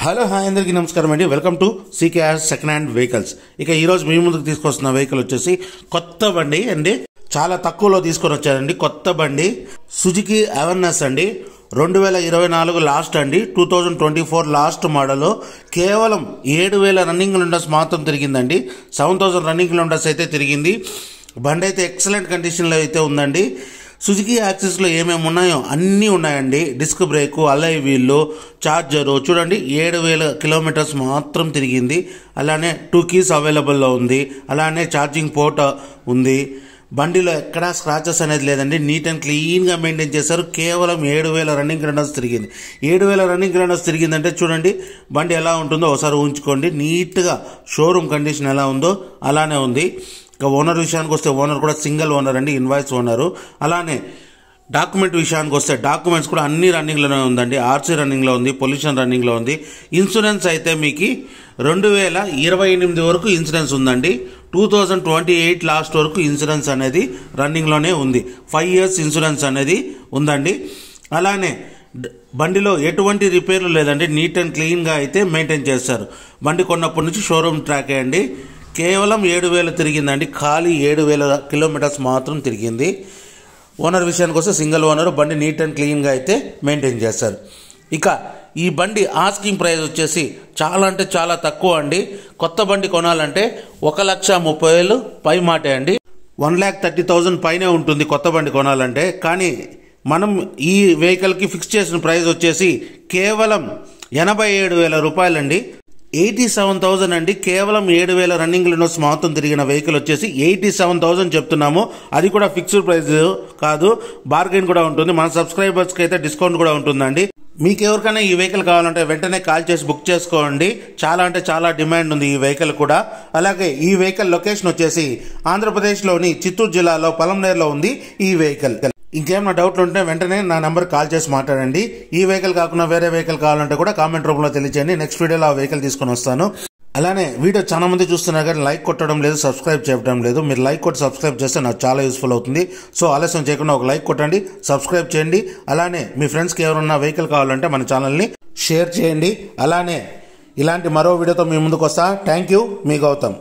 Hello hi అందరికీ నమస్కారం అండి. Welcome to CKR second hand vehicles. ఇక ఈరోజు మీ ముందుకు తీసుకొస్తున్న వెహికల్ వచ్చేసి కొత్త బండి అండి. చాలా తక్కువలో తీసుకొని వచ్చారండి. కొత్త బండి సుజుకి అవేర్నెస్ అండి. 2024 లాస్ట్ అండి. 2024 లాస్ట్ మోడల్. కేవలం 7000 రన్నింగ్ కిలోమీటర్స్ మాత్రం తిరిగిందండి. 7000 రన్నింగ్ కిలోమీటర్స్ అయితే తిరిగింది. బండి అయితే ఎక్సలెంట్ కండిషన్లో అయితే ఉందండి. సుజుకి యాక్సిస్లో ఏమేమి ఉన్నాయో అన్నీ ఉన్నాయండి. డిస్క్ బ్రేకు, అలై వీళ్ళు, చార్జరు చూడండి. 7000 కిలోమీటర్స్ మాత్రం తిరిగింది. అలానే 2 కీస్ అవైలబుల్లో ఉంది. అలానే ఛార్జింగ్ పోర్ట్ ఉంది. బండిలో ఎక్కడా స్క్రాచెస్ అనేది లేదండి. నీట్ అండ్ క్లీన్గా మెయింటైన్ చేశారు. కేవలం 7000 రన్నింగ్ కిలోమీటర్స్ తిరిగింది. 7000 రన్నింగ్ కిలోమీటర్స్ తిరిగిందంటే చూడండి బండి ఎలా ఉంటుందో ఒకసారి ఊహించుకోండి. నీట్గా షోరూమ్ కండిషన్ ఎలా ఉందో అలానే ఉంది. ఇక ఓనర్ విషయానికి వస్తే ఓనర్ కూడా సింగిల్ ఓనర్ అండి, ఇన్వాయిస్ ఓనరు. అలానే డాక్యుమెంట్ విషయానికి వస్తే డాక్యుమెంట్స్ కూడా అన్ని రన్నింగ్లోనే ఉందండి. ఆర్సీ రన్నింగ్లో ఉంది, పొల్యూషన్ రన్నింగ్లో ఉంది. ఇన్సూరెన్స్ అయితే మీకు 2028 వరకు ఇన్సూరెన్స్ ఉందండి. 2028 లాస్ట్ వరకు ఇన్సూరెన్స్ అనేది రన్నింగ్లోనే ఉంది. 5 years ఇన్సూరెన్స్ అనేది ఉందండి. అలానే బండిలో ఎటువంటి రిపేర్లు లేదండి. నీట్ అండ్ క్లీన్గా అయితే మెయింటైన్ చేస్తారు. బండి కొన్నప్పటి నుంచి షోరూమ్ ట్రాక్ అండి. కేవలం 7000 తిరిగిందండి. ఖాళీ 7000 కిలోమీటర్స్ మాత్రం తిరిగింది. ఓనర్ విషయానికి వస్తే సింగిల్ ఓనర్. బండి నీట్ అండ్ క్లీన్గా అయితే మెయింటైన్ చేస్తారు. ఇక ఈ బండి ఆస్కింగ్ ప్రైస్ వచ్చేసి చాలా అంటే చాలా తక్కువ అండి. కొత్త బండి కొనాలంటే 1,30,000 పై మాటే అండి. 1,30,000 పైనే ఉంటుంది కొత్త బండి కొనాలంటే. కానీ మనం ఈ వెహికల్కి ఫిక్స్ చేసిన ప్రైస్ వచ్చేసి కేవలం 87,000 రూపాయలండి. 87,000 అండి. కేవలం 7000 రన్నింగ్ కిలోమీటర్స్ మాత్రం తిరిగిన వెహికల్ వచ్చేసి 87,000 చెప్తున్నాము. అది కూడా ఫిక్స్డ్ ప్రైస్ కాదు, బార్గెన్ కూడా ఉంటుంది. మన సబ్స్క్రైబర్స్కి అయితే డిస్కౌంట్ కూడా ఉంటుందండి. మీకు ఎవరికైనా ఈ వెహికల్ కావాలంటే వెంటనే కాల్ చేసి బుక్ చేసుకోండి. చాలా అంటే చాలా డిమాండ్ ఉంది ఈ వెహికల్ కూడా. అలాగే ఈ వెహికల్ లొకేషన్ వచ్చేసి ఆంధ్రప్రదేశ్లోని చిత్తూరు జిల్లాలో పలంనేరులో ఉంది ఈ వెహికల్. ఇంకేమైనా డౌట్లు ఉంటే వెంటనే నా నెంబర్ కాల్ చేసి మాట్లాడండి. ఈ వెహికల్ కాకుండా వేరే వెహికల్ కావాలంటే కూడా కామెంట్ రూపంలో తెలియచేయండి. నెక్స్ట్ వీడియోలో ఆ వెహికల్ తీసుకొని వస్తాను. అలానే వీడియో చాలా మంది చూస్తున్నారు కానీ లైక్ కొట్టడం లేదు, సబ్స్క్రైబ్ చేయడం లేదు. మీరు లైక్ కొట్టి సబ్స్క్రైబ్ చేస్తే నాకు చాలా యూస్ఫుల్ అవుతుంది. సో ఆలస్యం చేయకుండా ఒక లైక్ కొట్టండి, సబ్స్క్రైబ్ చేయండి. అలానే మీ ఫ్రెండ్స్కి ఎవరన్నా వెహికల్ కావాలంటే మన ఛానల్ని షేర్ చేయండి. అలానే ఇలాంటి మరో వీడియోతో మీ ముందుకు వస్తా. థ్యాంక్ యూ, మీ గౌతమ్.